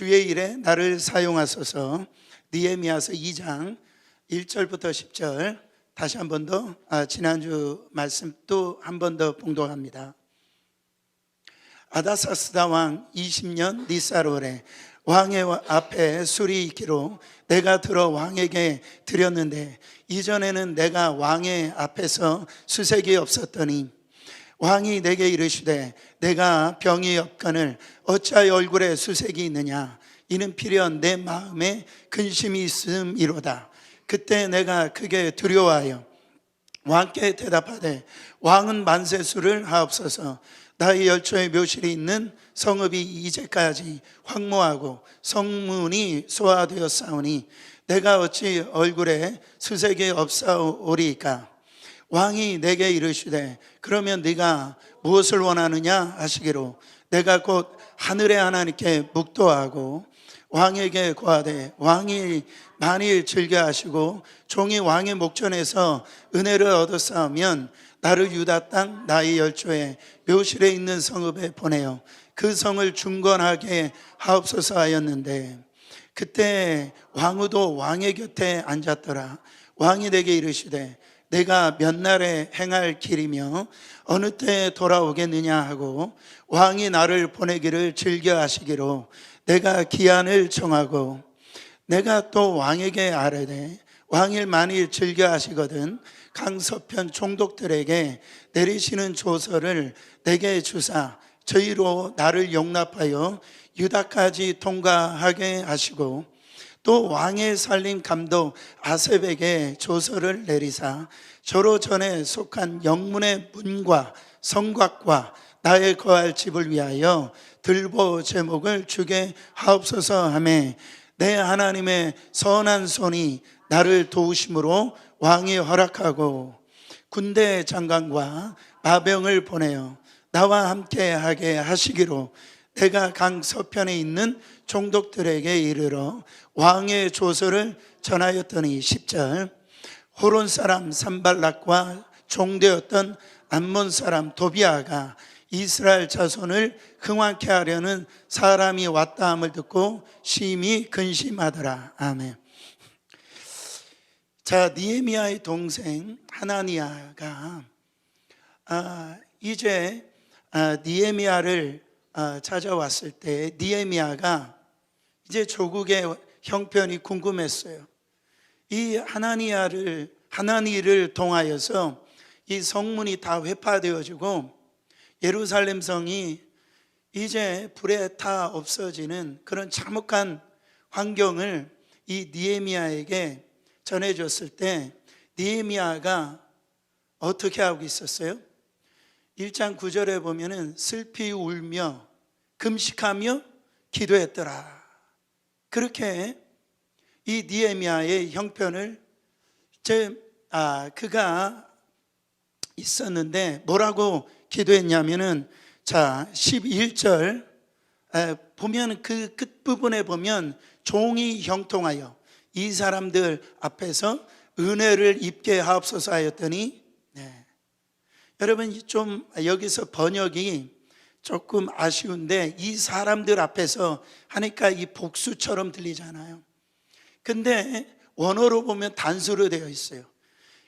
주의 일에 나를 사용하소서. 느헤미야서 2장 1절부터 10절 다시 한 번 더 지난주 말씀 또 한 번 더 봉독합니다. 아다사스다 왕 20년 니사롤에 왕의 앞에 술이 있기로 내가 들어 왕에게 드렸는데 이전에는 내가 왕의 앞에서 수색이 없었더니 왕이 내게 이르시되 내가 병이 없거늘 어찌하여 얼굴에 수색이 있느냐 이는 필연 내 마음에 근심이 있음이로다. 그때 내가 크게 두려워하여 왕께 대답하되 왕은 만세수를 하옵소서. 나의 열조의 묘실이 있는 성읍이 이제까지 황무하고 성문이 소화되었사오니 내가 어찌 얼굴에 수색이 없사오리까. 왕이 내게 이르시되 그러면 네가 무엇을 원하느냐 하시기로 내가 곧 하늘의 하나님께 묵도하고 왕에게 고하되 왕이 만일 즐겨하시고 종이 왕의 목전에서 은혜를 얻었사오면 나를 유다 땅 나의 열조의 묘실에 있는 성읍에 보내어 그 성을 중건하게 하옵소서 하였는데 그때 왕후도 왕의 곁에 앉았더라. 왕이 내게 이르시되 내가 몇 날에 행할 길이며 어느 때에 돌아오겠느냐 하고 왕이 나를 보내기를 즐겨하시기로 내가 기한을 정하고 내가 또 왕에게 아뢰되 왕일 만일 즐겨하시거든 강서편 총독들에게 내리시는 조서를 내게 주사 저희로 나를 용납하여 유다까지 통과하게 하시고 또 왕의 살림 감독 아셉에게 조서를 내리사 저로 전에 속한 영문의 문과 성곽과 나의 거할 집을 위하여 들보 제목을 주게 하옵소서 하며 내 하나님의 선한 손이 나를 도우심으로 왕이 허락하고 군대 장관과 마병을 보내어 나와 함께 하게 하시기로 내가 강 서편에 있는 총독들에게 이르러 왕의 조서를 전하였더니 10절 호론 사람 산발락과 종되었던 암몬 사람 도비아가 이스라엘 자손을 흥왕케 하려는 사람이 왔다 함을 듣고 심히 근심하더라. 아멘. 자, 느헤미야의 동생 하나니야가 이제 느헤미야를 찾아왔을 때 느헤미야가 이제 조국의 형편이 궁금했어요. 이 하나니를 통하여서 이 성문이 다 회파되어지고 예루살렘 성이 이제 불에 타 없어지는 그런 참혹한 환경을 이 느헤미야에게 전해줬을 때 느헤미야가 어떻게 하고 있었어요? 1장 9절에 보면은 슬피 울며 금식하며 기도했더라. 그렇게 이 느헤미야의 형편을 그가 있었는데 뭐라고 기도했냐면은 자 11절 보면 그 끝부분에 보면 종이 형통하여 이 사람들 앞에서 은혜를 입게 하옵소서 하였더니 여러분 좀 여기서 번역이 조금 아쉬운데 이 사람들 앞에서 하니까 이 복수처럼 들리잖아요. 근데 원어로 보면 단수로 되어 있어요.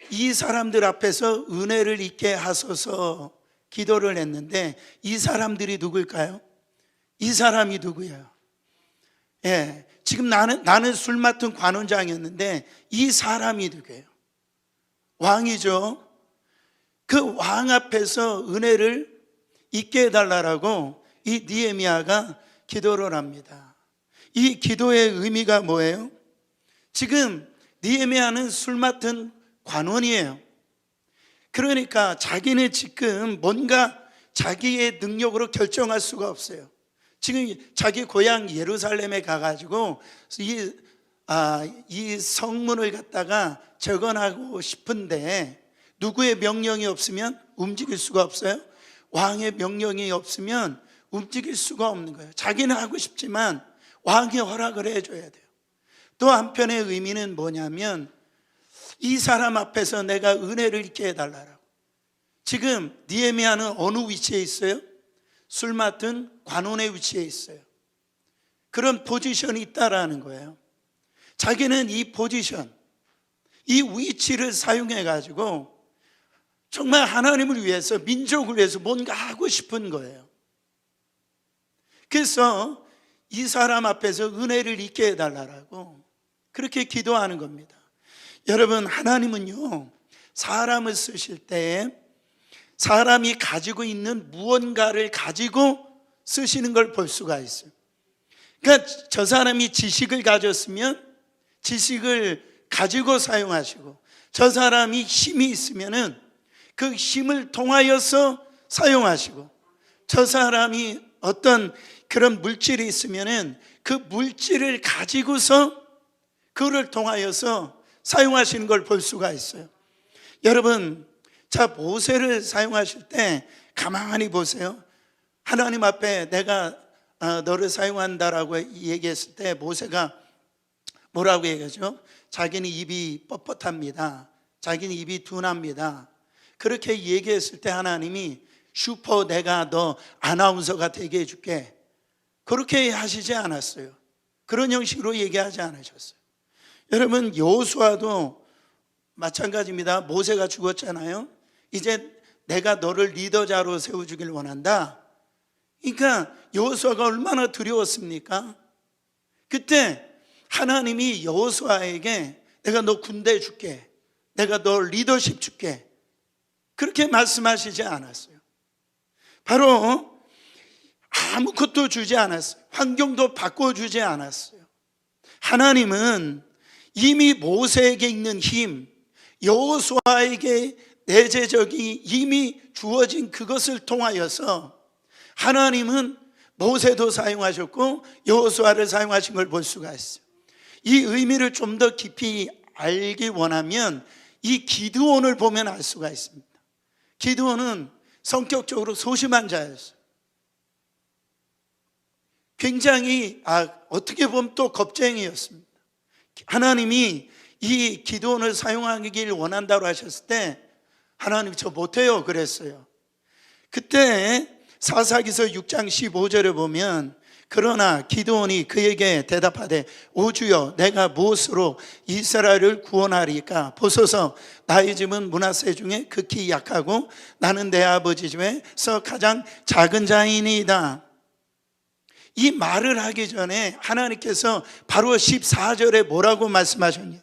이 사람들 앞에서 은혜를 입게 하소서 기도를 했는데 이 사람들이 누굴까요? 이 사람이 누구예요? 지금 나는 술 맡은 관원장이었는데 이 사람이 누구예요? 왕이죠. 그 왕 앞에서 은혜를 있게 해달라고 이 느헤미야가 기도를 합니다. 이 기도의 의미가 뭐예요? 지금 느헤미야는 술 맡은 관원이에요. 그러니까 자기는 지금 뭔가 자기의 능력으로 결정할 수가 없어요. 지금 자기 고향 예루살렘에 가가지고 이 성문을 갖다가 재건하고 싶은데 누구의 명령이 없으면 움직일 수가 없어요. 왕의 명령이 없으면 움직일 수가 없는 거예요. 자기는 하고 싶지만 왕이 허락을 해줘야 돼요. 또 한편의 의미는 뭐냐면 이 사람 앞에서 내가 은혜를 입게 해달라고. 지금 느헤미야는 어느 위치에 있어요? 술 맡은 관원의 위치에 있어요. 그런 포지션이 있다라는 거예요. 자기는 이 포지션, 이 위치를 사용해 가지고 정말 하나님을 위해서, 민족을 위해서 뭔가 하고 싶은 거예요. 그래서 이 사람 앞에서 은혜를 있게 해달라고 그렇게 기도하는 겁니다. 여러분, 하나님은요, 사람을 쓰실 때 사람이 가지고 있는 무언가를 가지고 쓰시는 걸 볼 수가 있어요. 그러니까 저 사람이 지식을 가졌으면 지식을 가지고 사용하시고, 저 사람이 힘이 있으면은 그 힘을 통하여서 사용하시고, 저 사람이 어떤 그런 물질이 있으면은 그 물질을 가지고서 그를 통하여서 사용하시는 걸 볼 수가 있어요. 여러분, 자, 모세를 사용하실 때 가만히 보세요. 하나님 앞에 내가 너를 사용한다라고 얘기했을 때 모세가 뭐라고 얘기하죠? 자기는 입이 뻣뻣합니다. 자기는 입이 둔합니다. 그렇게 얘기했을 때 하나님이 슈퍼 내가 너 아나운서가 되게 해줄게, 그렇게 하시지 않았어요. 그런 형식으로 얘기하지 않으셨어요. 여러분, 여호수아도 마찬가지입니다. 모세가 죽었잖아요. 이제 내가 너를 리더자로 세워주길 원한다. 그러니까 여호수아가 얼마나 두려웠습니까? 그때 하나님이 여호수아에게 내가 너 군대 줄게, 내가 너 리더십 줄게, 그렇게 말씀하시지 않았어요. 바로 아무것도 주지 않았어요. 환경도 바꿔주지 않았어요. 하나님은 이미 모세에게 있는 힘, 여호수아에게 내재적이 이미 주어진 그것을 통하여서 하나님은 모세도 사용하셨고 여호수아를 사용하신 걸 볼 수가 있어요. 이 의미를 좀 더 깊이 알기 원하면 이 기드온을 보면 알 수가 있습니다. 기드온은 성격적으로 소심한 자였어요. 굉장히 어떻게 보면 또 겁쟁이였습니다. 하나님이 이 기드온을 사용하길 원한다고 하셨을 때 하나님 저 못해요 그랬어요. 그때 사사기서 6장 15절에 보면 그러나 기드온이 그에게 대답하되 오 주여 내가 무엇으로 이스라엘을 구원하리까? 보소서 나의 집은 므낫세 중에 극히 약하고 나는 내 아버지 집에서 가장 작은 자이니이다. 이 말을 하기 전에 하나님께서 바로 14절에 뭐라고 말씀하셨냐?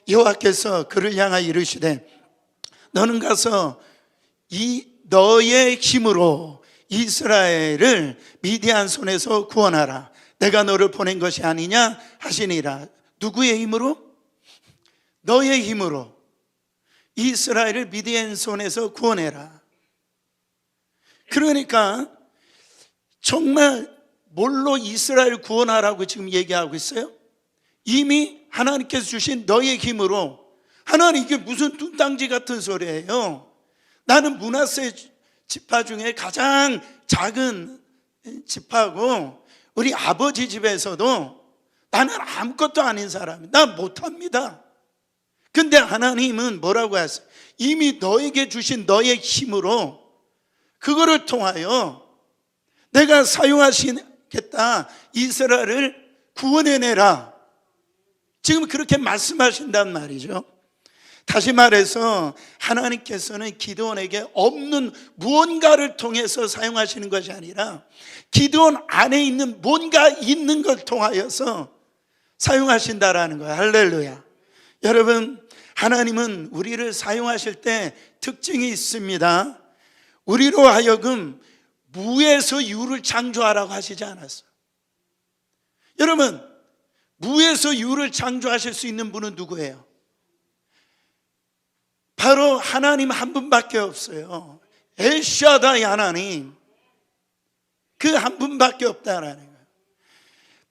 여호와께서 그를 향하여 이르시되 너는 가서 이 너의 힘으로 이스라엘을 미디안 손에서 구원하라. 내가 너를 보낸 것이 아니냐 하시니라. 누구의 힘으로? 너의 힘으로 이스라엘을 미디안 손에서 구원해라. 그러니까 정말 뭘로 이스라엘을 구원하라고 지금 얘기하고 있어요? 이미 하나님께서 주신 너의 힘으로. 하나님, 이게 무슨 뚱땅지 같은 소리예요? 나는 므낫세 지파 중에 가장 작은 지파고 우리 아버지 집에서도 나는 아무것도 아닌 사람이야. 나 못합니다. 근데 하나님은 뭐라고 하세요? 이미 너에게 주신 너의 힘으로 그거를 통하여 내가 사용하시겠다. 이스라엘을 구원해내라. 지금 그렇게 말씀하신단 말이죠. 다시 말해서 하나님께서는 기드온에게 없는 무언가를 통해서 사용하시는 것이 아니라 기드온 안에 있는 뭔가 있는 걸 통하여서 사용하신다라는 거예요. 할렐루야. 여러분, 하나님은 우리를 사용하실 때 특징이 있습니다. 우리로 하여금 무에서 유를 창조하라고 하시지 않았어요. 여러분, 무에서 유를 창조하실 수 있는 분은 누구예요? 바로 하나님 한 분밖에 없어요. 엘샤다이 하나님, 그 한 분밖에 없다라는 거예요.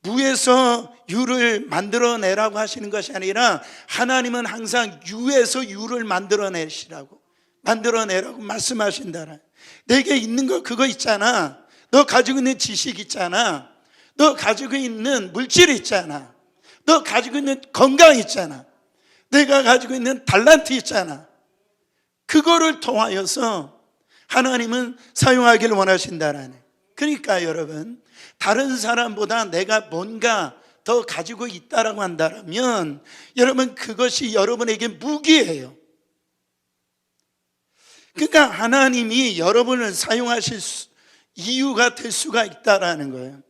무에서 유를 만들어내라고 하시는 것이 아니라 하나님은 항상 유에서 유를 만들어내라고 말씀하신다라. 내게 있는 거 그거 있잖아. 너 가지고 있는 지식 있잖아. 너 가지고 있는 물질 있잖아. 너 가지고 있는 건강 있잖아. 내가 가지고 있는 달란트 있잖아. 그거를 통하여서 하나님은 사용하기를 원하신다라네. 그러니까 여러분, 다른 사람보다 내가 뭔가 더 가지고 있다라고 한다면 여러분 그것이 여러분에게 무기예요. 그러니까 하나님이 여러분을 사용하실 이유가 될 수가 있다라는 거예요.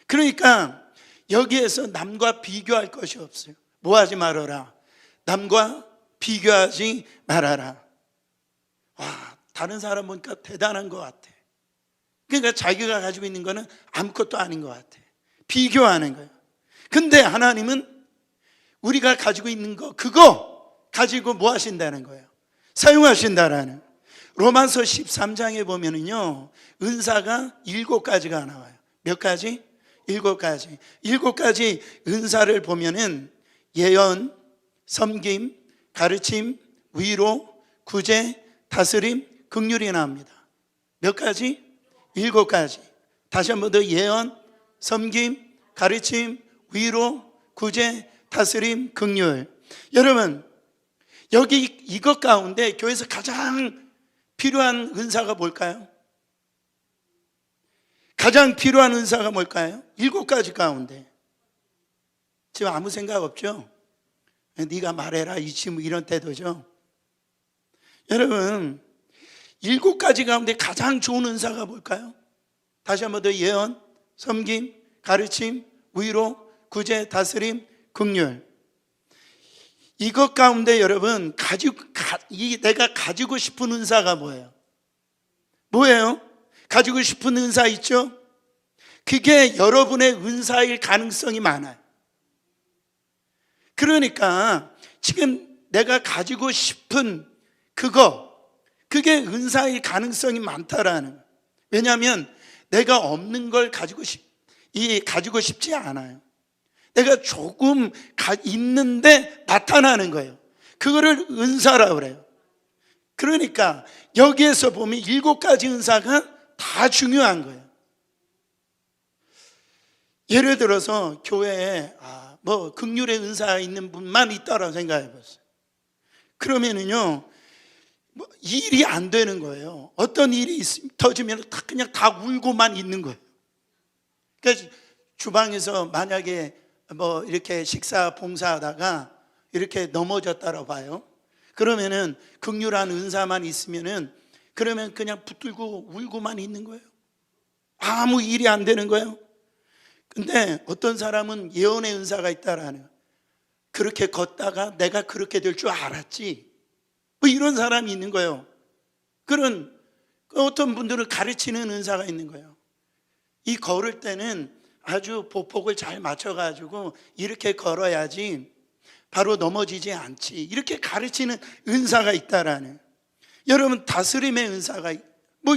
그러니까 여기에서 남과 비교할 것이 없어요. 뭐 하지 말아라. 남과 비교하지 말아라. 와, 다른 사람 보니까 대단한 것 같아. 그러니까 자기가 가지고 있는 거는 아무것도 아닌 것 같아. 비교하는 거예요. 근데 하나님은 우리가 가지고 있는 거 그거 가지고 뭐 하신다는 거예요? 사용하신다라는. 로마서 13장에 보면은요 은사가 7가지가 나와요. 몇 가지? 7가지. 7가지 은사를 보면은 예언, 섬김, 가르침, 위로, 구제, 다스림, 긍휼이 나옵니다. 몇 가지? 7가지. 다시 한 번 더 예언, 섬김, 가르침, 위로, 구제, 다스림, 긍휼. 여러분 여기 이것 가운데 교회에서 가장 필요한 은사가 뭘까요? 가장 필요한 은사가 뭘까요? 7가지 가운데 지금 아무 생각 없죠? 네가 말해라 이 친구 이런 태도죠. 여러분 7가지 가운데 가장 좋은 은사가 뭘까요? 다시 한 번 더 예언, 섬김, 가르침, 위로, 구제, 다스림, 긍휼. 이것 가운데 여러분 내가 가지고 싶은 은사가 뭐예요? 뭐예요? 가지고 싶은 은사 있죠? 그게 여러분의 은사일 가능성이 많아요. 그러니까 지금 내가 가지고 싶은 그게 은사일 가능성이 많다라는. 왜냐하면 내가 없는 걸 가지고 싶지 않아요. 내가 조금 있는데 나타나는 거예요. 그거를 은사라고 그래요. 그러니까 여기에서 보면 7가지 은사가 다 중요한 거예요. 예를 들어서 교회에 긍휼의 은사 있는 분만 있다라고 생각해 보세요. 그러면은요 일이 안 되는 거예요. 어떤 일이 터지면 그냥 다 울고만 있는 거예요. 그러니까 주방에서 만약에 이렇게 식사 봉사하다가 이렇게 넘어졌다고 봐요. 그러면은 긍휼한 은사만 있으면은 그러면 그냥 붙들고 울고만 있는 거예요. 아무 일이 안 되는 거예요. 근데 어떤 사람은 예언의 은사가 있다라는 거예요. 그렇게 걷다가 내가 그렇게 될 줄 알았지. 이런 사람이 있는 거예요. 그런 어떤 분들은 가르치는 은사가 있는 거예요. 이 걸을 때는 아주 보폭을 잘 맞춰가지고 이렇게 걸어야지 바로 넘어지지 않지. 이렇게 가르치는 은사가 있다라는. 여러분 다스림의 은사가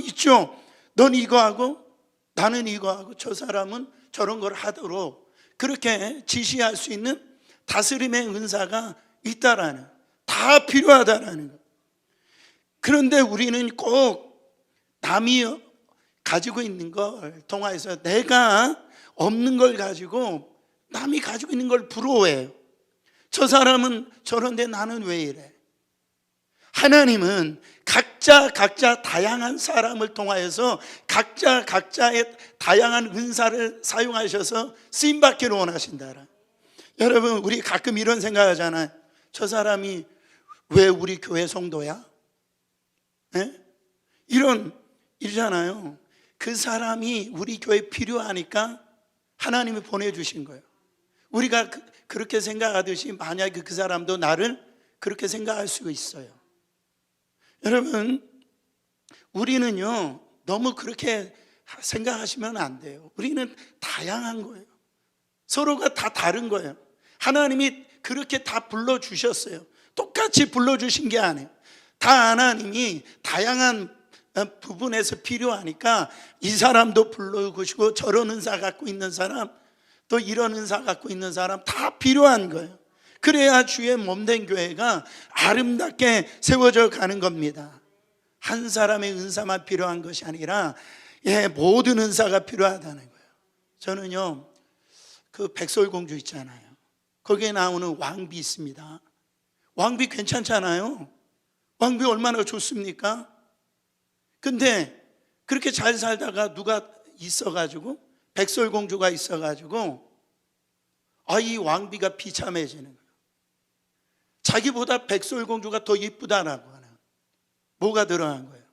있죠. 넌 이거 하고 나는 이거 하고 저 사람은 저런 걸 하도록 그렇게 지시할 수 있는 다스림의 은사가 있다라는. 다 필요하다라는 거. 그런데 우리는 꼭 남이 가지고 있는 걸 통해서 내가 없는 걸 가지고 남이 가지고 있는 걸 부러워해요. 저 사람은 저런데 나는 왜 이래? 하나님은 각자 다양한 사람을 통하여서 각자의 다양한 은사를 사용하셔서 쓰임받기를 원하신다. 여러분 우리 가끔 이런 생각하잖아요. 저 사람이 왜 우리 교회 성도야? 네? 이러잖아요. 그 사람이 우리 교회에 필요하니까 하나님이 보내주신 거예요. 우리가 그렇게 생각하듯이 만약에 그 사람도 나를 그렇게 생각할 수 있어요. 여러분 우리는요 너무 그렇게 생각하시면 안 돼요. 우리는 다양한 거예요. 서로가 다 다른 거예요. 하나님이 그렇게 다 불러주셨어요. 똑같이 불러주신 게 아니에요. 다 하나님이 다양한 부분에서 필요하니까 이 사람도 불러주시고 저런 은사 갖고 있는 사람 또 이런 은사 갖고 있는 사람 다 필요한 거예요. 그래야 주의 몸된 교회가 아름답게 세워져 가는 겁니다. 한 사람의 은사만 필요한 것이 아니라 모든 은사가 필요하다는 거예요. 저는요 그 백설공주 있잖아요. 거기에 나오는 왕비 있습니다. 왕비 괜찮잖아요. 왕비 얼마나 좋습니까? 근데 그렇게 잘 살다가 누가 있어가지고 백설공주가 있어가지고 이 왕비가 비참해지는 거예요. 자기보다 백설공주가 더 이쁘다라고 하는. 뭐가 들어간 거예요?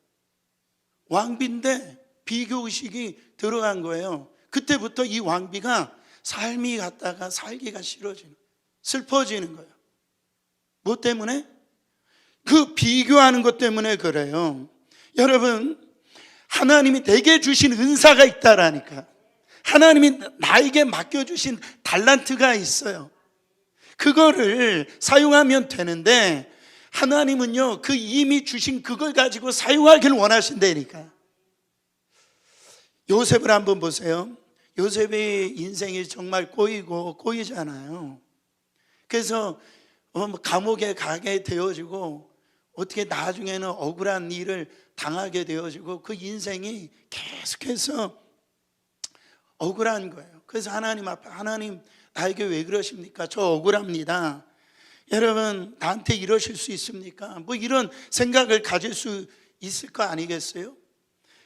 왕비인데 비교의식이 들어간 거예요. 그때부터 이 왕비가 삶이 갔다가 살기가 싫어지는 거예요. 슬퍼지는 거예요. 뭐 때문에? 그 비교하는 것 때문에 그래요. 여러분, 하나님이 내게 주신 은사가 있다라니까. 하나님이 나에게 맡겨주신 달란트가 있어요. 그거를 사용하면 되는데 하나님은요, 그 이미 주신 그걸 가지고 사용하길 원하신다니까. 요셉을 한번 보세요. 요셉의 인생이 정말 꼬이잖아요. 그래서 감옥에 가게 되어지고 어떻게 나중에는 억울한 일을 당하게 되어지고 그 인생이 계속해서 억울한 거예요. 그래서 하나님 앞에, 하나님 나에게 왜 그러십니까? 저 억울합니다. 여러분, 나한테 이러실 수 있습니까? 뭐 이런 생각을 가질 수 있을 거 아니겠어요?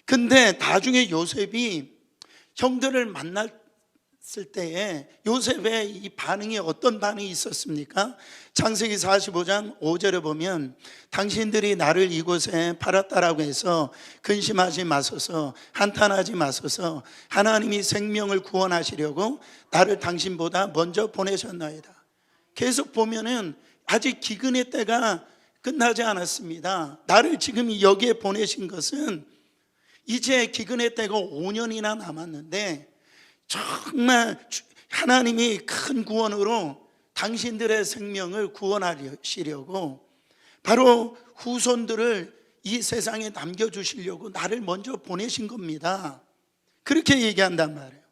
근데 나중에 요셉이 형들을 만났을 때에 요셉의 이 반응이 어떤 반응이 있었습니까? 창세기 45장 5절에 보면 당신들이 나를 이곳에 팔았다라고 해서 근심하지 마소서, 한탄하지 마소서. 하나님이 생명을 구원하시려고 나를 당신보다 먼저 보내셨나이다. 계속 보면은 아직 기근의 때가 끝나지 않았습니다. 나를 지금 여기에 보내신 것은 이제 기근의 때가 5년이나 남았는데 정말 하나님이 큰 구원으로 당신들의 생명을 구원하시려고 바로 후손들을 이 세상에 남겨주시려고 나를 먼저 보내신 겁니다. 그렇게 얘기한단 말이에요.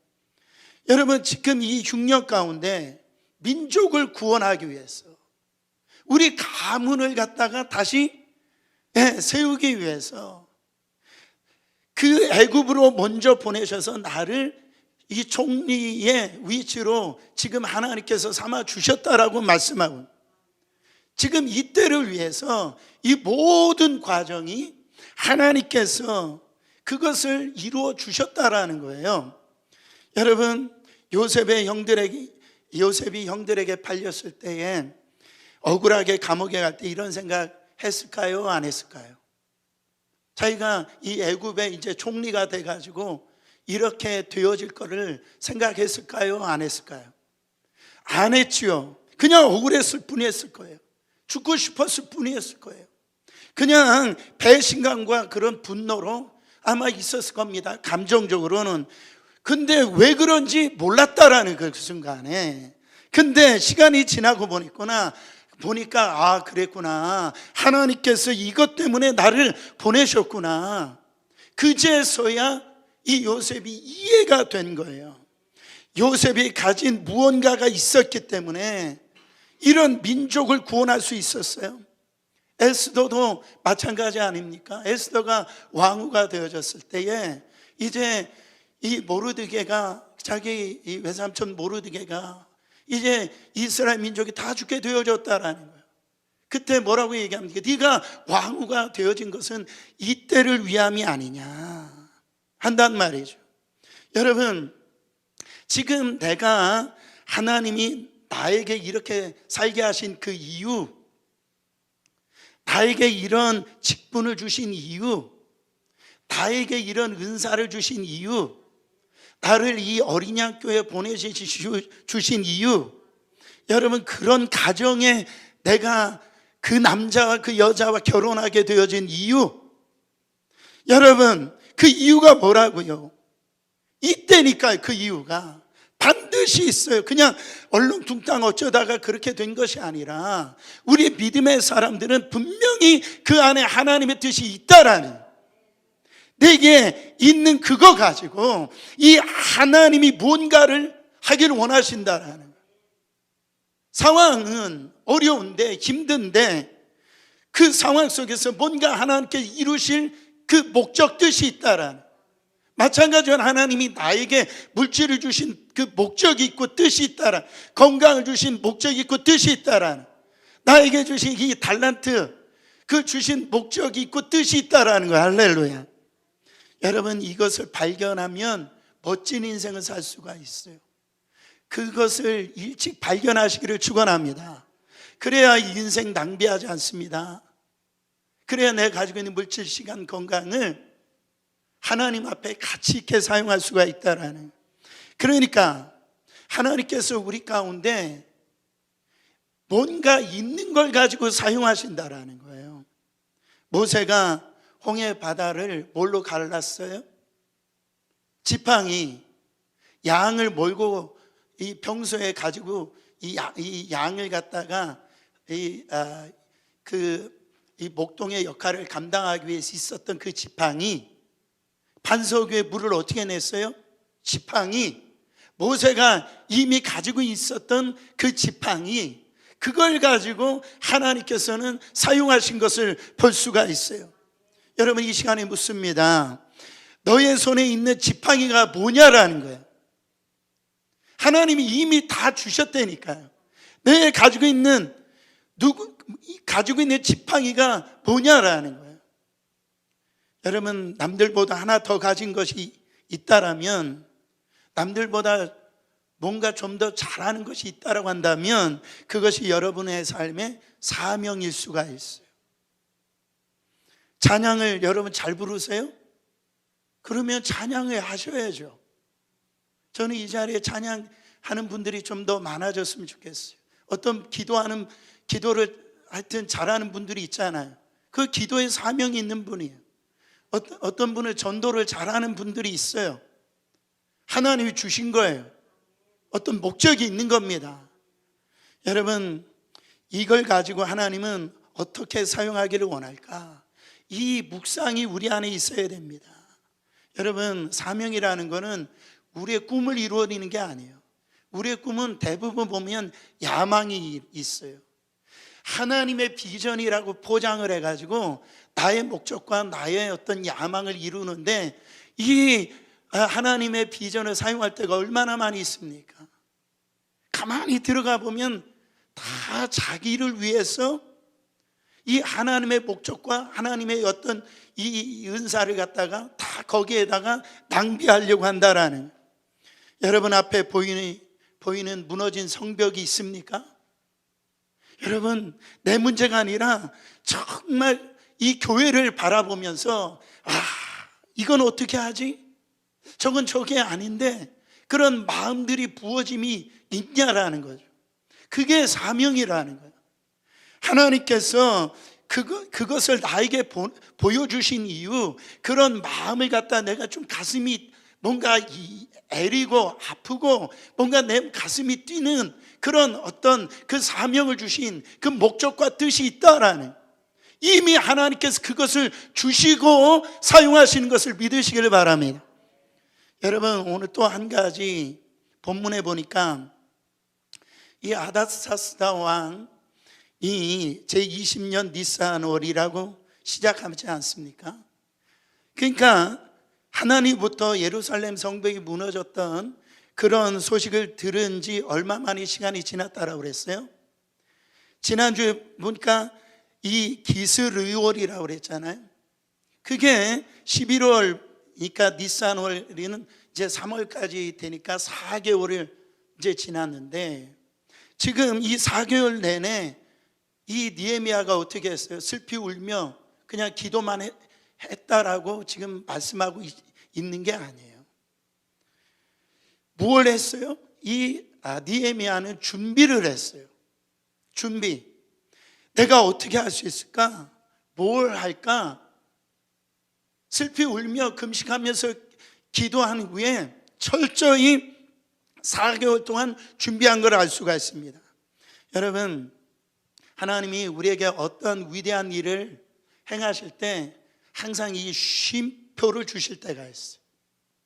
여러분, 지금 이 흉년 가운데 민족을 구원하기 위해서 우리 가문을 갖다가 다시 세우기 위해서 그 애굽으로 먼저 보내셔서 나를 이 총리의 위치로 지금 하나님께서 삼아 주셨다라고 말씀하고, 지금 이때를 위해서 이 모든 과정이 하나님께서 그것을 이루어 주셨다라는 거예요. 여러분, 요셉이 형들에게 팔렸을 때에 억울하게 감옥에 갈 때 이런 생각 했을까요? 안 했을까요? 자기가 이 애굽의 이제 총리가 돼가지고 이렇게 되어질 거를 생각했을까요? 안 했을까요? 안 했지요. 그냥 억울했을 뿐이었을 거예요. 죽고 싶었을 뿐이었을 거예요. 그냥 배신감과 그런 분노로 아마 있었을 겁니다. 감정적으로는. 근데 왜 그런지 몰랐다라는 그 순간에. 근데 시간이 지나고 보니까 그랬구나. 하나님께서 이것 때문에 나를 보내셨구나. 그제서야 이 요셉이 이해가 된 거예요. 요셉이 가진 무언가가 있었기 때문에 이런 민족을 구원할 수 있었어요. 에스더도 마찬가지 아닙니까? 에스더가 왕후가 되어졌을 때에 이제 이 모르드게가, 자기 이 외삼촌 모르드게가 이제 이스라엘 민족이 다 죽게 되어졌다라는 거예요. 그때 뭐라고 얘기합니까? 네가 왕후가 되어진 것은 이때를 위함이 아니냐 한단 말이죠. 여러분, 지금 내가 하나님이 나에게 이렇게 살게 하신 그 이유, 나에게 이런 직분을 주신 이유, 나에게 이런 은사를 주신 이유, 나를 이 어린 양 교회에 보내주신 이유, 여러분, 그런 가정에 내가 그 남자와 그 여자와 결혼하게 되어진 이유, 여러분, 그 이유가 뭐라고요? 이때니까 그 이유가 반드시 있어요. 그냥 얼렁뚱땅 어쩌다가 그렇게 된 것이 아니라 우리 믿음의 사람들은 분명히 그 안에 하나님의 뜻이 있다라는, 내게 있는 그거 가지고 이 하나님이 뭔가를 하길 원하신다라는. 상황은 어려운데 힘든데 그 상황 속에서 뭔가 하나님께 이루실 그 목적 뜻이 있다라는. 마찬가지로 하나님이 나에게 물질을 주신 그 목적이 있고 뜻이 있다라, 건강을 주신 목적이 있고 뜻이 있다라는, 나에게 주신 이 달란트, 그 주신 목적이 있고 뜻이 있다라는 거예요. 할렐루야. 여러분, 이것을 발견하면 멋진 인생을 살 수가 있어요. 그것을 일찍 발견하시기를 축원합니다. 그래야 인생 낭비하지 않습니다. 그래야 내가 가지고 있는 물질, 시간, 건강을 하나님 앞에 가치 있게 사용할 수가 있다라는. 그러니까 하나님께서 우리 가운데 뭔가 있는 걸 가지고 사용하신다라는 거예요. 모세가 홍해 바다를 뭘로 갈랐어요? 지팡이, 양을 몰고 이 병소에 가지고 이 양을 갖다가 이 목동의 역할을 감당하기 위해서 있었던 그 지팡이, 반석 위에 물을 어떻게 냈어요? 지팡이, 모세가 이미 가지고 있었던 그 지팡이, 그걸 가지고 하나님께서는 사용하신 것을 볼 수가 있어요. 여러분, 이 시간에 묻습니다. 너의 손에 있는 지팡이가 뭐냐라는 거예요. 하나님이 이미 다 주셨다니까요. 내 가지고 있는 지팡이가 뭐냐라는 거예요. 여러분, 남들보다 하나 더 가진 것이 있다라면, 남들보다 뭔가 좀 더 잘하는 것이 있다라고 한다면 그것이 여러분의 삶의 사명일 수가 있어요. 찬양을 여러분 잘 부르세요? 그러면 찬양을 하셔야죠. 저는 이 자리에 찬양하는 분들이 좀 더 많아졌으면 좋겠어요. 어떤 기도를 하여튼 잘하는 분들이 있잖아요. 그 기도에 사명이 있는 분이에요. 어떤 분은 전도를 잘하는 분들이 있어요. 하나님이 주신 거예요. 어떤 목적이 있는 겁니다. 여러분, 이걸 가지고 하나님은 어떻게 사용하기를 원할까? 이 묵상이 우리 안에 있어야 됩니다. 여러분, 사명이라는 거는 우리의 꿈을 이루어내는 게 아니에요. 우리의 꿈은 대부분 보면 야망이 있어요. 하나님의 비전이라고 포장을 해가지고 나의 목적과 나의 어떤 야망을 이루는데, 이 하나님의 비전을 사용할 때가 얼마나 많이 있습니까? 가만히 들어가 보면 다 자기를 위해서 이 하나님의 목적과 하나님의 어떤 이 은사를 갖다가 다 거기에다가 낭비하려고 한다라는. 여러분 앞에 보이는 무너진 성벽이 있습니까? 여러분, 내 문제가 아니라 정말 이 교회를 바라보면서 이건 어떻게 하지? 저건 저게 아닌데, 그런 마음들이 부어짐이 있냐라는 거죠. 그게 사명이라는 거예요. 하나님께서 그것을 나에게 보여주신 이유, 그런 마음을 갖다 내가 좀 가슴이 뭔가 애리고 아프고 뭔가 내 가슴이 뛰는 그런 어떤 그 사명을 주신 그 목적과 뜻이 있다라는, 이미 하나님께서 그것을 주시고 사용하시는 것을 믿으시기를 바랍니다. 여러분, 오늘 또 한 가지 본문에 보니까 이 아닥사스다 왕이 제20년 니산월이라고 시작하지 않습니까? 그러니까 하나님부터 예루살렘 성벽이 무너졌던 그런 소식을 들은 지 얼마 만에 시간이 지났다라고 그랬어요? 지난주에 보니까 이 기스르월이라고 그랬잖아요. 그게 11월, 그러니까 니산월이는 이제 3월까지 되니까 4개월을 이제 지났는데, 지금 이 4개월 내내 이 느헤미야가 어떻게 했어요? 슬피 울며 그냥 기도만 했다라고 지금 말씀하고 있는 게 아니에요. 뭘 했어요? 이 느헤미야는 준비를 했어요. 준비. 내가 어떻게 할 수 있을까? 뭘 할까? 슬피 울며 금식하면서 기도한 후에 철저히 4개월 동안 준비한 걸 알 수가 있습니다. 여러분, 하나님이 우리에게 어떤 위대한 일을 행하실 때 항상 이 쉼표를 주실 때가 있어요.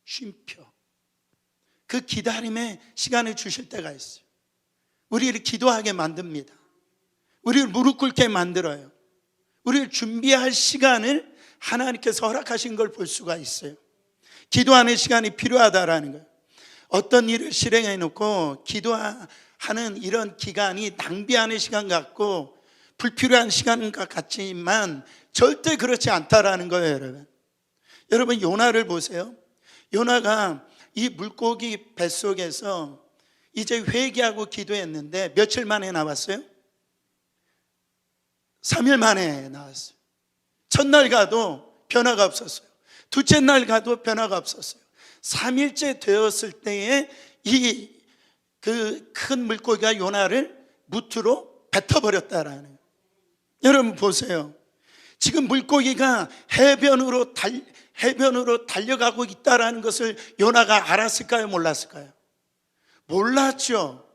쉼표. 그 기다림의 시간을 주실 때가 있어요. 우리를 기도하게 만듭니다. 우리를 무릎 꿇게 만들어요. 우리를 준비할 시간을 하나님께서 허락하신 걸 볼 수가 있어요. 기도하는 시간이 필요하다라는 거예요. 어떤 일을 실행해 놓고 기도하는 이런 기간이 낭비하는 시간 같고 불필요한 시간 같지만 절대 그렇지 않다라는 거예요. 여러분, 요나를 보세요. 요나가 이 물고기 뱃속에서 이제 회개하고 기도했는데 며칠 만에 나왔어요? 3일 만에 나왔어요. 첫날 가도 변화가 없었어요. 둘째 날 가도 변화가 없었어요. 3일째 되었을 때에 이 그 큰 물고기가 요나를 무트로 뱉어버렸다라는 거예요. 여러분 보세요. 지금 물고기가 해변으로 달려가고 있다라는 것을 요나가 알았을까요? 몰랐을까요? 몰랐죠.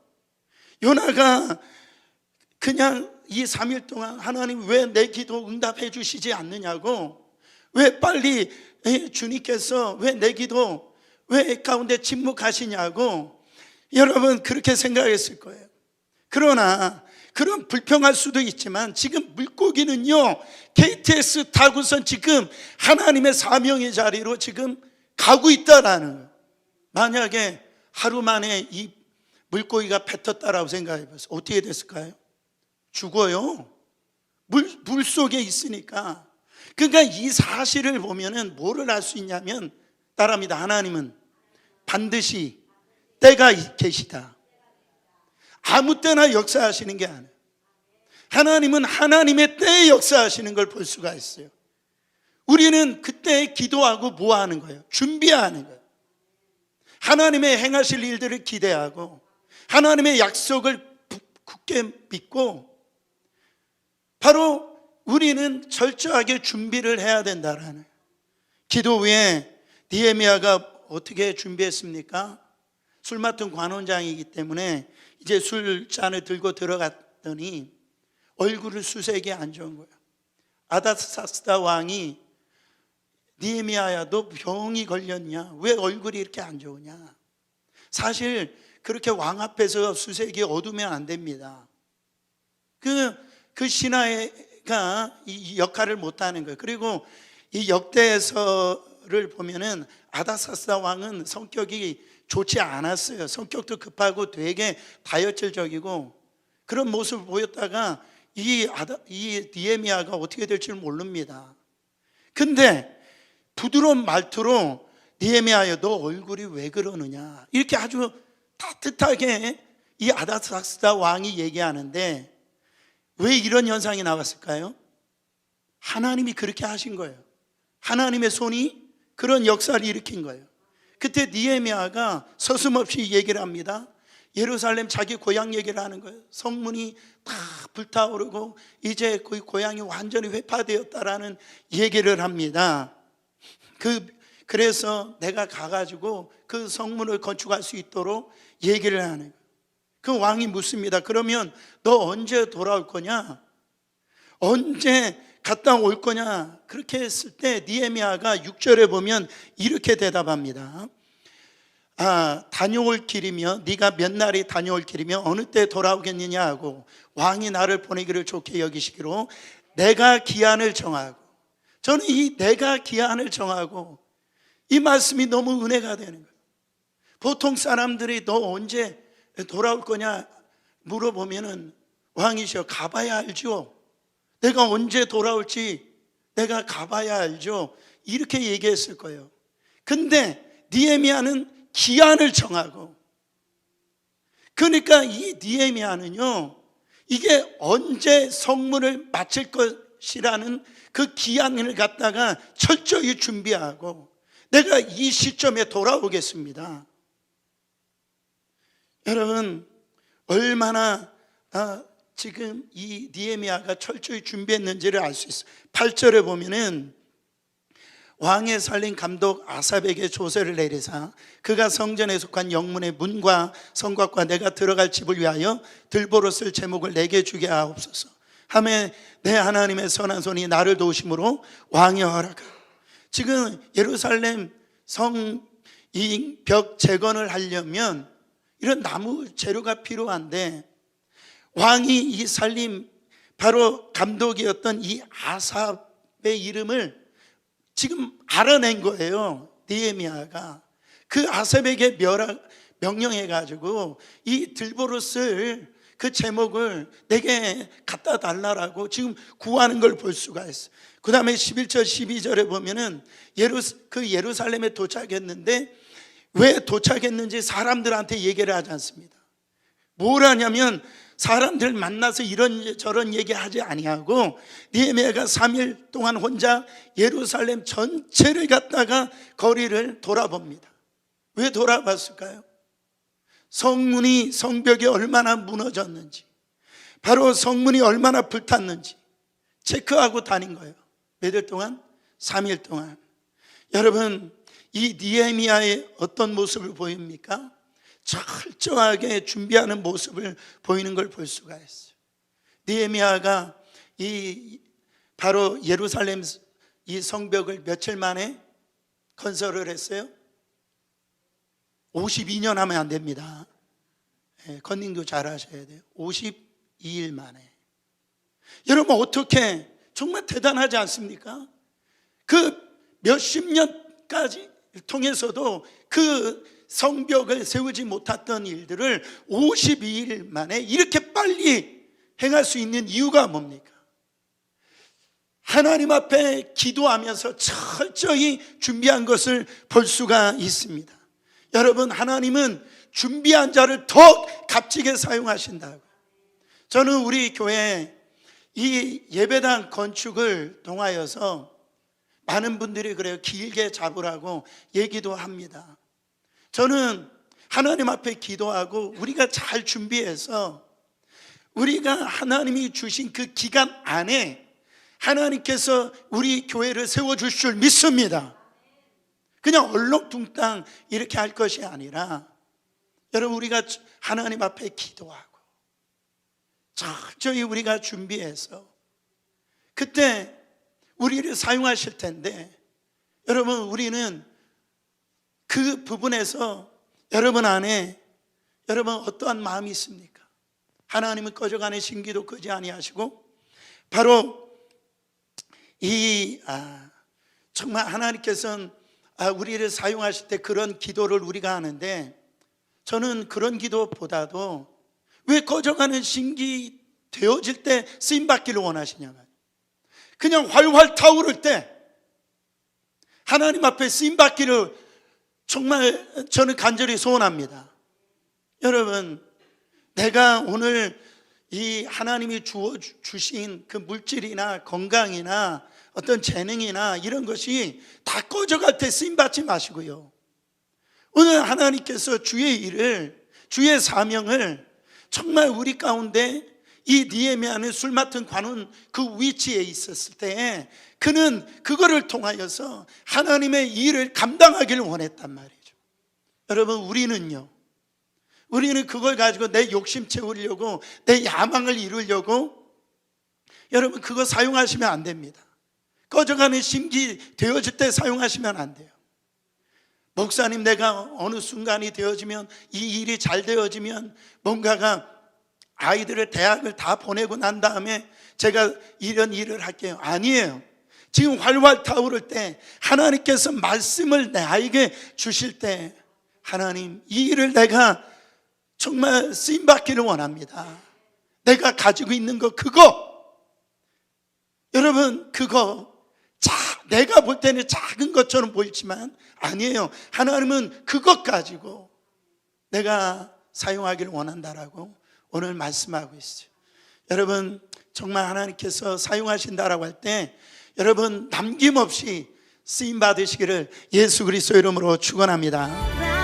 요나가 그냥 이 3일 동안 하나님 왜 내 기도 응답해 주시지 않느냐고, 왜 빨리 주님께서 왜 내 기도 왜 가운데 침묵하시냐고 여러분 그렇게 생각했을 거예요. 그러나 그런 불평할 수도 있지만 지금 물고기는요 KTX 타고선 지금 하나님의 사명의 자리로 지금 가고 있다라는 거예요. 만약에 하루 만에 이 물고기가 뱉었다라고 생각해 보세요. 어떻게 됐을까요? 죽어요. 물 속에 있으니까. 그러니까 이 사실을 보면은 뭐를 알 수 있냐면 따라합니다. 하나님은 반드시 때가 계시다. 아무 때나 역사하시는 게 아니에요. 하나님은 하나님의 때에 역사하시는 걸 볼 수가 있어요. 우리는 그때 기도하고 뭐 하는 거예요? 준비하는 거예요. 하나님의 행하실 일들을 기대하고 하나님의 약속을 굳게 믿고 바로 우리는 철저하게 준비를 해야 된다라는. 기도 후에 느헤미야가 어떻게 준비했습니까? 술 맡은 관원장이기 때문에 이제 술잔을 들고 들어갔더니 얼굴을 수색에 안 좋은 거예요. 아다사스다 왕이 느헤미야야 너 병이 걸렸냐? 왜 얼굴이 이렇게 안 좋으냐? 사실 그렇게 왕 앞에서 수색이 어두면 안 됩니다. 그 신하가 이 역할을 못하는 거예요. 그리고 이 역대서를 보면은 아다사스다 왕은 성격이 좋지 않았어요. 성격도 급하고 되게 다혈질적이고 그런 모습을 보였다가 이 느헤미야가 어떻게 될지 모릅니다. 근데 부드러운 말투로 느헤미야야 너 얼굴이 왜 그러느냐 이렇게 아주 따뜻하게 이 아다사스다 왕이 얘기하는데 왜 이런 현상이 나왔을까요? 하나님이 그렇게 하신 거예요. 하나님의 손이 그런 역사를 일으킨 거예요. 그때 느헤미야가 서슴없이 얘기를 합니다. 예루살렘 자기 고향 얘기를 하는 거예요. 성문이 다 불타오르고 이제 그 고향이 완전히 회파되었다라는 얘기를 합니다. 그래서 내가 가가지고 그 성문을 건축할 수 있도록 얘기를 하는 거예요. 그 왕이 묻습니다. 그러면 너 언제 돌아올 거냐? 언제 갔다 올 거냐? 그렇게 했을 때 느헤미야가 6절에 보면 이렇게 대답합니다. 다녀올 길이며 네가 몇 날이 다녀올 길이며 어느 때 돌아오겠느냐 하고 왕이 나를 보내기를 좋게 여기시기로 내가 기한을 정하고. 저는 이 내가 기한을 정하고 이 말씀이 너무 은혜가 되는 거예요. 보통 사람들이 너 언제 돌아올 거냐 물어보면은 왕이셔 가봐야 알죠. 내가 언제 돌아올지 내가 가봐야 알죠. 이렇게 얘기했을 거예요. 근데 느헤미야는 기한을 정하고, 그러니까 이 느헤미야는요 이게 언제 성문을 마칠 것이라는 그 기한을 갖다가 철저히 준비하고 내가 이 시점에 돌아오겠습니다. 여러분 얼마나 지금 이 느헤미야가 철저히 준비했는지를 알 수 있어요. 8절에 보면은 왕의 살린 감독 아삽에게 조서를 내리사 그가 성전에 속한 영문의 문과 성곽과 내가 들어갈 집을 위하여 들보로 쓸 제목을 내게 주게 하옵소서 하매 내 하나님의 선한 손이 나를 도우심으로 왕이 허락하. 지금 예루살렘 성 이 벽 재건을 하려면 이런 나무 재료가 필요한데 왕이 이 살림 바로 감독이었던 이 아삽의 이름을 지금 알아낸 거예요. 느헤미야가 그 아삽에게 명령해 가지고 이 들보로 쓸 그 제목을 내게 갖다 달라라고 지금 구하는 걸 볼 수가 있어요. 그 다음에 11절 12절에 보면은 예루살렘에 도착했는데 왜 도착했는지 사람들한테 얘기를 하지 않습니다. 뭘 하냐면 사람들 만나서 이런저런 얘기하지 아니하고 느헤미야가 3일 동안 혼자 예루살렘 전체를 갖다가 거리를 돌아봅니다. 왜 돌아봤을까요? 성문이, 성벽이 얼마나 무너졌는지, 바로 성문이 얼마나 불탔는지 체크하고 다닌 거예요. 몇일 동안? 3일 동안. 여러분, 이 느헤미야의 어떤 모습을 보입니까? 철저하게 준비하는 모습을 보이는 걸 볼 수가 있어요. 느헤미야가 바로 예루살렘 이 성벽을 며칠 만에 건설을 했어요? 52년 하면 안 됩니다. 컨닝도 잘 하셔야 돼요. 52일 만에. 여러분, 어떻게, 정말 대단하지 않습니까? 그 몇십 년까지 통해서도 그 성벽을 세우지 못했던 일들을 52일 만에 이렇게 빨리 행할 수 있는 이유가 뭡니까? 하나님 앞에 기도하면서 철저히 준비한 것을 볼 수가 있습니다. 여러분, 하나님은 준비한 자를 더 값지게 사용하신다고. 저는 우리 교회 이 예배당 건축을 통하여서 많은 분들이 그래요. 길게 잡으라고 얘기도 합니다. 저는 하나님 앞에 기도하고 우리가 잘 준비해서 우리가 하나님이 주신 그 기간 안에 하나님께서 우리 교회를 세워주실 줄 믿습니다. 그냥 얼렁뚱땅 이렇게 할 것이 아니라, 여러분, 우리가 하나님 앞에 기도하고 철저히 우리가 준비해서 그때 우리를 사용하실 텐데, 여러분, 우리는 그 부분에서 여러분 안에 여러분 어떠한 마음이 있습니까? 하나님은 꺼져가는 신기도 끄지 아니하시고, 바로 정말 하나님께서는 우리를 사용하실 때 그런 기도를 우리가 하는데, 저는 그런 기도보다도 왜 꺼져가는 신기 되어질 때 쓰임받기를 원하시냐면, 그냥 활활 타오를 때 하나님 앞에 쓰임받기를 정말 저는 간절히 소원합니다. 여러분, 내가 오늘 이 하나님이 주신 그 물질이나 건강이나 어떤 재능이나 이런 것이 다 꺼져갈 때 쓰임받지 마시고요, 오늘 하나님께서 주의 일을, 주의 사명을 정말 우리 가운데 이 느헤미야는 술 맡은 관원 그 위치에 있었을 때 그는 그거를 통하여서 하나님의 일을 감당하기를 원했단 말이죠. 여러분, 우리는 그걸 가지고 내 욕심 채우려고, 내 야망을 이루려고, 여러분, 그거 사용하시면 안 됩니다. 꺼져가는 심기 되어질 때 사용하시면 안 돼요. 목사님, 내가 어느 순간이 되어지면, 이 일이 잘 되어지면, 뭔가가 아이들을 대학을 다 보내고 난 다음에 제가 이런 일을 할게요. 아니에요. 지금 활활 타오를 때 하나님께서 말씀을 나에게 주실 때, 하나님, 이 일을 내가 정말 쓰임받기를 원합니다. 내가 가지고 있는 거, 그거, 여러분, 그거 내가 볼 때는 작은 것처럼 보이지만 아니에요. 하나님은 그것 가지고 내가 사용하기를 원한다라고 오늘 말씀하고 있어요. 여러분, 정말 하나님께서 사용하신다라고 할 때 여러분 남김없이 쓰임 받으시기를 예수 그리스도 이름으로 축원합니다.